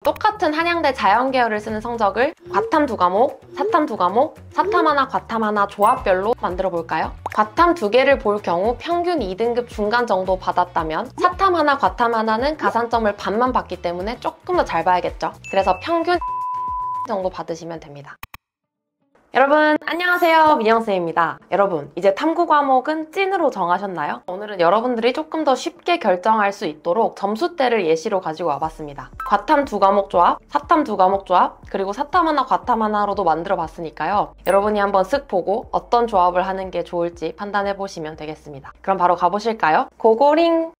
똑같은 한양대 자연계열을 쓰는 성적을 과탐 2과목, 사탐 2과목, 사탐 하나, 과탐 하나 조합별로 만들어 볼까요? 과탐 2개를 볼 경우 평균 2등급 중간 정도 받았다면 사탐 하나, 과탐 하나는 가산점을 반만 받기 때문에 조금 더 잘 봐야겠죠. 그래서 평균 정도 받으시면 됩니다. 여러분 안녕하세요, 민영쌤입니다. 여러분 이제 탐구 과목은 찐으로 정하셨나요? 오늘은 여러분들이 조금 더 쉽게 결정할 수 있도록 점수대를 예시로 가지고 와봤습니다. 과탐 2과목 조합, 사탐 2과목 조합, 그리고 사탐 하나, 과탐 하나로도 만들어 봤으니까요. 여러분이 한번 쓱 보고 어떤 조합을 하는 게 좋을지 판단해 보시면 되겠습니다. 그럼 바로 가보실까요? 고고링!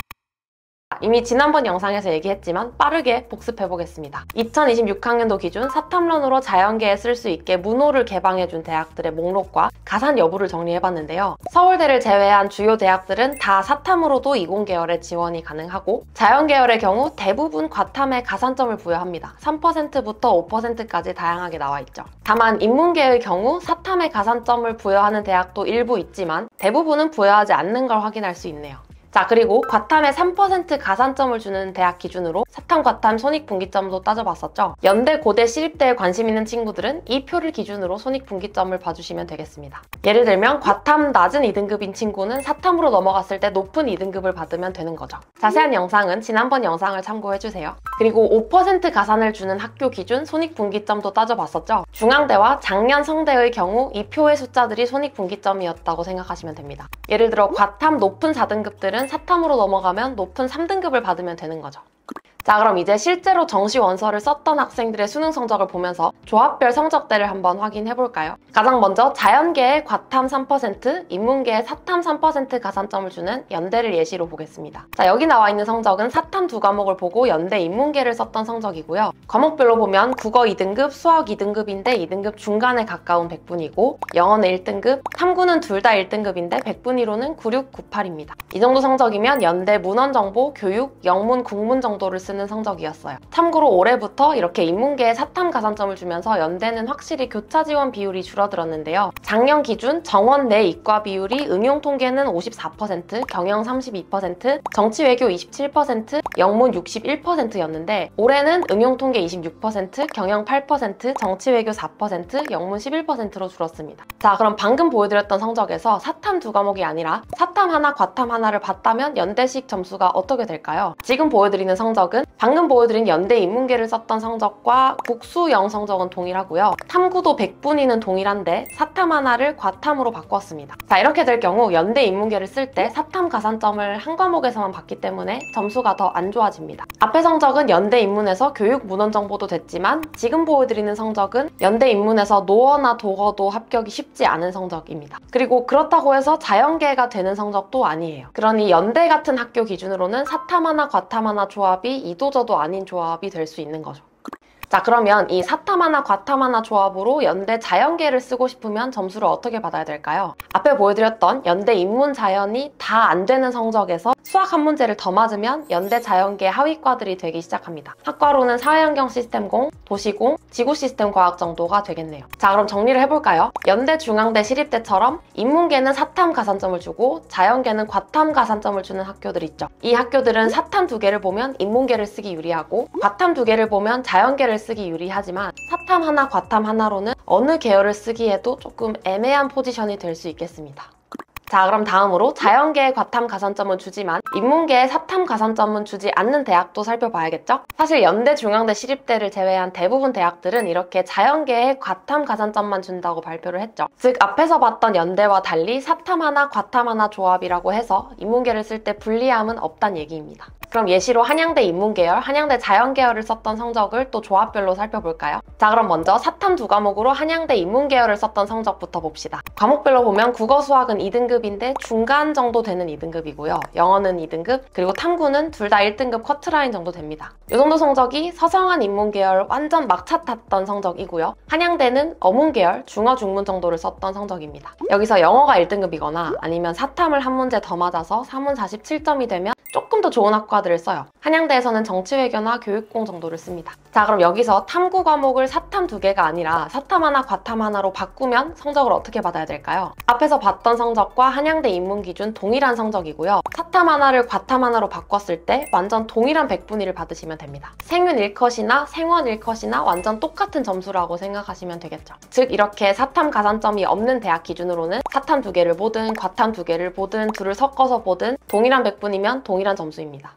이미 지난번 영상에서 얘기했지만 빠르게 복습해보겠습니다. 2026학년도 기준 사탐론으로 자연계에 쓸 수 있게 문호를 개방해준 대학들의 목록과 가산 여부를 정리해봤는데요. 서울대를 제외한 주요 대학들은 다 사탐으로도 이공계열에 지원이 가능하고 자연계열의 경우 대부분 과탐에 가산점을 부여합니다. 3%부터 5%까지 다양하게 나와있죠. 다만 인문계의 경우 사탐에 가산점을 부여하는 대학도 일부 있지만 대부분은 부여하지 않는 걸 확인할 수 있네요. 자, 그리고 과탐에 3% 가산점을 주는 대학 기준으로 사탐, 과탐, 손익분기점도 따져봤었죠. 연대, 고대, 시립대에 관심 있는 친구들은 이 표를 기준으로 손익분기점을 봐주시면 되겠습니다. 예를 들면 과탐 낮은 2등급인 친구는 사탐으로 넘어갔을 때 높은 2등급을 받으면 되는 거죠. 자세한 영상은 지난번 영상을 참고해주세요. 그리고 5% 가산을 주는 학교 기준 손익분기점도 따져봤었죠. 중앙대와 작년 성대의 경우 이 표의 숫자들이 손익분기점이었다고 생각하시면 됩니다. 예를 들어 과탐 높은 4등급들은 사탐으로 넘어가면 높은 3등급을 받으면 되는 거죠. 자, 그럼 이제 실제로 정시 원서를 썼던 학생들의 수능 성적을 보면서 조합별 성적대를 한번 확인해 볼까요? 가장 먼저 자연계에 과탐 3%, 인문계에 사탐 3% 가산점을 주는 연대를 예시로 보겠습니다. 자, 여기 나와 있는 성적은 사탐 2과목을 보고 연대 인문계를 썼던 성적이고요. 과목별로 보면 국어 2등급, 수학 2등급인데 2등급 중간에 가까운 100분이고 영어는 1등급, 탐구는 둘 다 1등급인데 100분위로는 9698입니다. 이 정도 성적이면 연대 문헌정보, 교육, 영문, 국문 정도를 쓰는 성적이었어요. 참고로 올해부터 이렇게 인문계에 사탐 가산점을 주면서 연대는 확실히 교차 지원 비율이 줄어들었는데요. 작년 기준 정원 내 이과 비율이 응용통계는 54%, 경영 32%, 정치외교 27%, 영문 61%였는데 올해는 응용통계 26%, 경영 8%, 정치외교 4%, 영문 11%로 줄었습니다. 자, 그럼 방금 보여드렸던 성적에서 사탐 2과목이 아니라 사탐 하나, 과탐 하나를 봤다면 연대식 점수가 어떻게 될까요? 지금 보여드리는 성적은 방금 보여드린 연대 인문계를 썼던 성적과 국수영 성적은 동일하고요. 탐구도 100분위는 동일한데 사탐 하나를 과탐으로 바꿨습니다. 자, 이렇게 될 경우 연대 인문계를 쓸 때 사탐 가산점을 한 과목에서만 받기 때문에 점수가 더 안 좋아집니다. 앞의 성적은 연대 인문에서 교육 문헌 정보도 됐지만 지금 보여드리는 성적은 연대 인문에서 노어나 독어도 합격이 쉽지 않은 성적입니다. 그리고 그렇다고 해서 자연계가 되는 성적도 아니에요. 그러니 연대 같은 학교 기준으로는 사탐 하나, 과탐 하나 조합이 이도저도 아닌 조합이 될 수 있는 거죠. 자, 그러면 이 사탐 하나, 과탐 하나 조합으로 연대 자연계를 쓰고 싶으면 점수를 어떻게 받아야 될까요? 앞에 보여드렸던 연대 인문 자연이 다 안 되는 성적에서 수학 한 문제를 더 맞으면 연대 자연계 하위과들이 되기 시작합니다. 학과로는 사회환경 시스템공, 도시공, 지구 시스템 과학 정도가 되겠네요. 자, 그럼 정리를 해볼까요? 연대, 중앙대, 시립대처럼 인문계는 사탐 가산점을 주고 자연계는 과탐 가산점을 주는 학교들 있죠. 이 학교들은 사탐 2개를 보면 인문계를 쓰기 유리하고 과탐 2개를 보면 자연계를 쓰기 유리하지만 사탐 하나, 과탐 하나로는 어느 계열을 쓰기에도 조금 애매한 포지션이 될 수 있겠습니다. 자, 그럼 다음으로 자연계에 과탐 가산점은 주지만 인문계에 사탐 가산점은 주지 않는 대학도 살펴봐야겠죠? 사실 연대, 중앙대, 시립대를 제외한 대부분 대학들은 이렇게 자연계에 과탐 가산점만 준다고 발표를 했죠. 즉 앞에서 봤던 연대와 달리 사탐 하나, 과탐 하나 조합이라고 해서 인문계를 쓸 때 불리함은 없단 얘기입니다. 그럼 예시로 한양대 인문계열, 한양대 자연계열을 썼던 성적을 또 조합별로 살펴볼까요? 자, 그럼 먼저 사탐 2과목으로 한양대 인문계열을 썼던 성적부터 봅시다. 과목별로 보면 국어, 수학은 2등급인데 중간 정도 되는 2등급이고요. 영어는 2등급, 그리고 탐구는 둘 다 1등급 커트라인 정도 됩니다. 이 정도 성적이 서성한 인문계열 완전 막차 탔던 성적이고요. 한양대는 어문계열, 중어, 중문 정도를 썼던 성적입니다. 여기서 영어가 1등급이거나 아니면 사탐을 한 문제 더 맞아서 3문 47점이 되면 조금 더 좋은 학과들을 써요. 한양대에서는 정치외교나 교육공 정도를 씁니다. 자, 그럼 여기서 탐구 과목을 사탐 2개가 아니라 사탐 하나, 과탐 하나로 바꾸면 성적을 어떻게 받아야 될까요? 앞에서 봤던 성적과 한양대 입문기준 동일한 성적이고요. 사탐 하나를 과탐 하나로 바꿨을 때 완전 동일한 백분위를 받으시면 됩니다. 생윤 1컷이나 생원 1컷이나 완전 똑같은 점수라고 생각하시면 되겠죠. 즉 이렇게 사탐 가산점이 없는 대학 기준으로는 사탐 2개를 보든 과탐 2개를 보든 둘을 섞어서 보든 동일한 백분이면 동일한 점수입니다.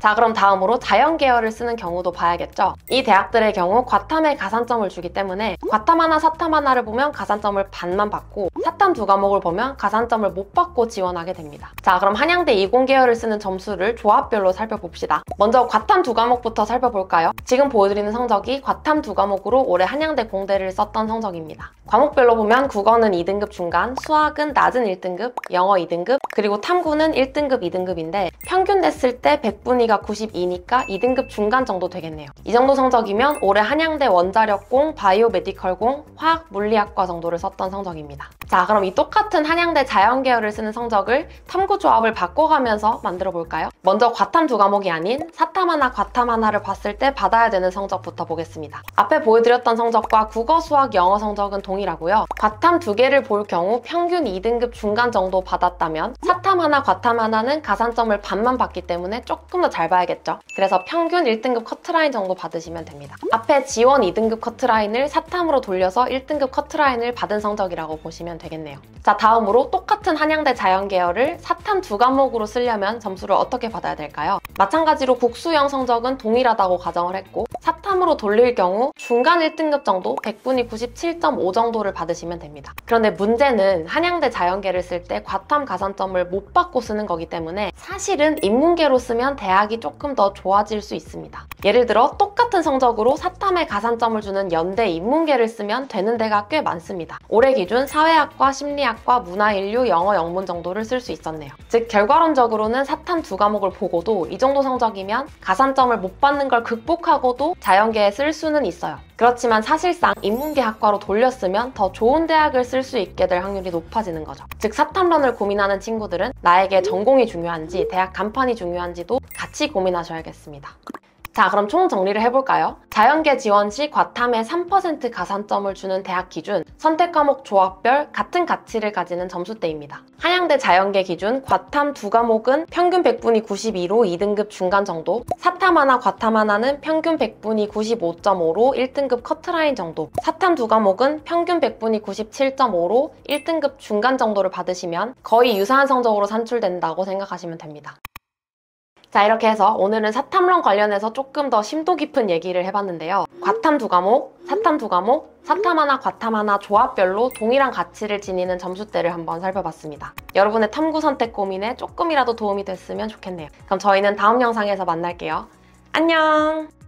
자, 그럼 다음으로 자연계열을 쓰는 경우도 봐야겠죠. 이 대학들의 경우 과탐에 가산점을 주기 때문에 과탐 하나, 사탐 하나를 보면 가산점을 반만 받고 사탐 2과목을 보면 가산점을 못 받고 지원하게 됩니다. 자, 그럼 한양대 이공계열을 쓰는 점수를 조합별로 살펴봅시다. 먼저 과탐 2과목부터 살펴볼까요? 지금 보여드리는 성적이 과탐 2과목으로 올해 한양대 공대를 썼던 성적입니다. 과목별로 보면 국어는 2등급 중간, 수학은 낮은 1등급, 영어 2등급, 그리고 탐구는 1등급, 2등급인데 평균 냈을 때 백분위가 92니까 2등급 중간 정도 되겠네요. 이 정도 성적이면 올해 한양대 원자력공, 바이오메디컬공, 화학, 물리학과 정도를 썼던 성적입니다. 자, 그럼 이 똑같은 한양대 자연계열을 쓰는 성적을 탐구 조합을 바꿔가면서 만들어 볼까요? 먼저 과탐 2과목이 아닌 사탐 하나, 과탐 하나를 봤을 때 받아야 되는 성적부터 보겠습니다. 앞에 보여드렸던 성적과 국어, 수학, 영어 성적은 동일하고요. 과탐 2개를 볼 경우 평균 2등급 중간 정도 받았다면 사탐 하나, 과탐 하나는 가산점을 반만 받기 때문에 조금 더 잘 봐야겠죠. 그래서 평균 1등급 커트라인 정도 받으시면 됩니다. 앞에 지원 2등급 커트라인을 사탐으로 돌려서 1등급 커트라인을 받은 성적이라고 보시면 되겠네요. 자, 다음으로 똑같은 한양대 자연계열을 사탐 2과목으로 쓰려면 점수를 어떻게 받아야 될까요? 마찬가지로 국수형 성적은 동일하다고 가정을 했고 사탐으로 돌릴 경우 중간 1등급 정도, 백분위 97.5 정도를 받으시면 됩니다. 그런데 문제는 한양대 자연계를 쓸 때 과탐 가산점을 못 받고 쓰는 거기 때문에 사실은 인문계로 쓰면 대학이 조금 더 좋아질 수 있습니다. 예를 들어 똑같은 성적으로 사탐에 가산점을 주는 연대 인문계를 쓰면 되는 데가 꽤 많습니다. 올해 기준 사회학과, 심리학과, 문화인류, 영어, 영문 정도를 쓸 수 있었네요. 즉 결과론적으로는 사탐 2과목을 보고도 이 정도 성적이면 가산점을 못 받는 걸 극복하고도 자연계에 쓸 수는 있어요. 그렇지만 사실상 인문계 학과로 돌렸으면 더 좋은 대학을 쓸 수 있게 될 확률이 높아지는 거죠. 즉 사탐론을 고민하는 친구들은 나에게 전공이 중요한지 대학 간판이 중요한지도 같이 고민하셔야겠습니다. 자, 그럼 총 정리를 해볼까요? 자연계 지원 시 과탐에 3% 가산점을 주는 대학 기준, 선택 과목 조합별 같은 가치를 가지는 점수대입니다. 한양대 자연계 기준 과탐 2과목은 평균 백분위 92로 2등급 중간 정도, 사탐 하나, 과탐 하나는 평균 백분위 95.5로 1등급 커트라인 정도, 사탐 2과목은 평균 백분위 97.5로 1등급 중간 정도를 받으시면 거의 유사한 성적으로 산출된다고 생각하시면 됩니다. 자, 이렇게 해서 오늘은 사탐론 관련해서 조금 더 심도 깊은 얘기를 해봤는데요. 과탐 2과목, 사탐 2과목, 사탐 하나, 과탐 하나 조합별로 동일한 가치를 지니는 점수대를 한번 살펴봤습니다. 여러분의 탐구 선택 고민에 조금이라도 도움이 됐으면 좋겠네요. 그럼 저희는 다음 영상에서 만날게요. 안녕!